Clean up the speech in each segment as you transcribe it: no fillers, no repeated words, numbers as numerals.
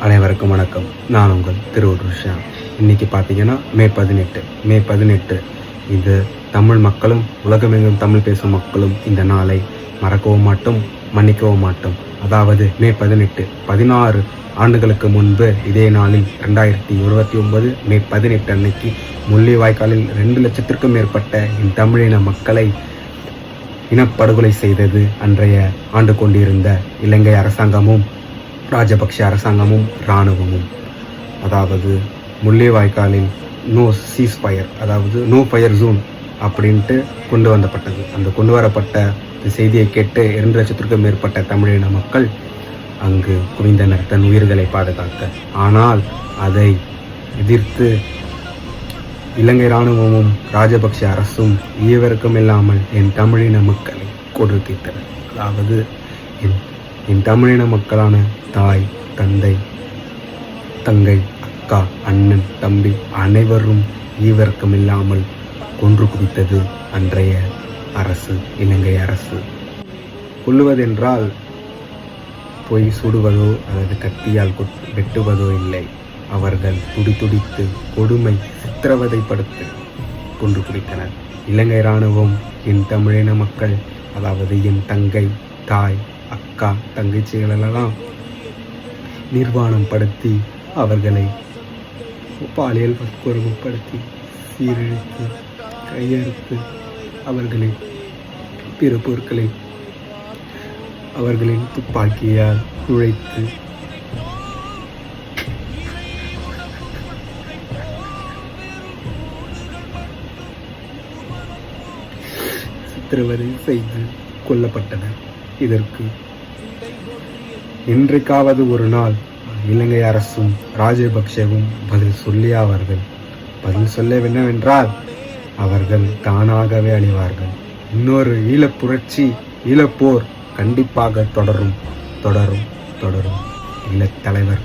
அனைவருக்கும் வணக்கம். நான் உங்கள் திருவுருஷா. இன்னைக்கு பார்த்தீங்கன்னா மே 18 இது தமிழ் மக்களும் உலகமெங்கும் தமிழ் பேசும் மக்களும் இந்த நாளை மறக்கவும் மாட்டோம், மன்னிக்கவும் மாட்டோம். அதாவது மே 16 ஆண்டுகளுக்கு முன்பு இதே நாளில் 2029 மே 18 அன்னைக்கு முள்ளிவாய்க்காலில் 2 லட்சத்திற்கும் மேற்பட்ட இந்த தமிழின மக்களை இனப்படுகொலை செய்தது அன்றைய ஆண்டு கொண்டிருந்த இலங்கை அரசாங்கமும் ராஜபக்ஷ அரசாங்கமும் இராணுவமும். அதாவது முள்ளிவாய்க்காலில் நோ சீஸ் ஃபயர், அதாவது நோ ஃபயர் ஜோன் அப்படின்ட்டு கொண்டு வந்தப்பட்டது. அந்த கொண்டு வரப்பட்ட செய்தியை கேட்டு 2 லட்சத்திற்கும் மேற்பட்ட தமிழின மக்கள் அங்கு குவிந்தனர் தன் உயிர்களை பாதுகாக்க. ஆனால் அதை எதிர்த்து இலங்கை இராணுவமும் ராஜபக்ஷ அரசும் ஈவருக்கும் இல்லாமல் என் தமிழின மக்களை கொடுத்தனர். அதாவது என் தமிழின மக்களான தாய், தந்தை, தங்கை, அக்கா, அண்ணன், தம்பி அனைவரும் ஈவருக்கும் இல்லாமல் கொன்று குவித்தது அன்றைய அரசு, இலங்கை அரசு. கொல்லுவதென்றால் போய் சுடுவதோ அல்லது கத்தியால் வெட்டுவதோ இல்லை. அவர்கள் துடித்து கொடுமை சித்திரவதைப்படுத்தி கொன்று குவித்தனர். இலங்கை இராணுவம் என் தமிழின மக்கள், அதாவது என் தங்கை, தாய், அக்கா, தங்கச்சிகளெல்லாம் நிர்வாணம் படுத்தி அவர்களை பாலியல் வன்கொடுமைப்படுத்தி சீரழித்து கையறுத்து அவர்களை பிற பொருட்களை அவர்களின் துப்பாக்கியால் நுழைத்து சித்திரவதை செய்து கொல்லப்பட்டனர். இதற்கு இன்றைக்காவது ஒரு நாள் இலங்கை அரசும் ராஜபக்ஷவும் பதில் சொல்லியாவார்கள். பதில் சொல்லவென்னவென்றால் அவர்கள் தானாகவே அழிவார்கள். இன்னொரு ஈழப்புரட்சி, ஈழப்போர் கண்டிப்பாக தொடரும். ஈழத் தலைவர்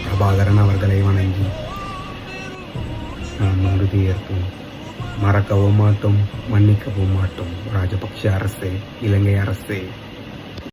பிரபாகரன் அவர்களை வணங்கி நாம் உறுதியேற்போம். மறக்கவும் மாட்டோம், மன்னிக்கவும் மாட்டோம். ராஜபக்ஷ அரசே, இலங்கை அரசே,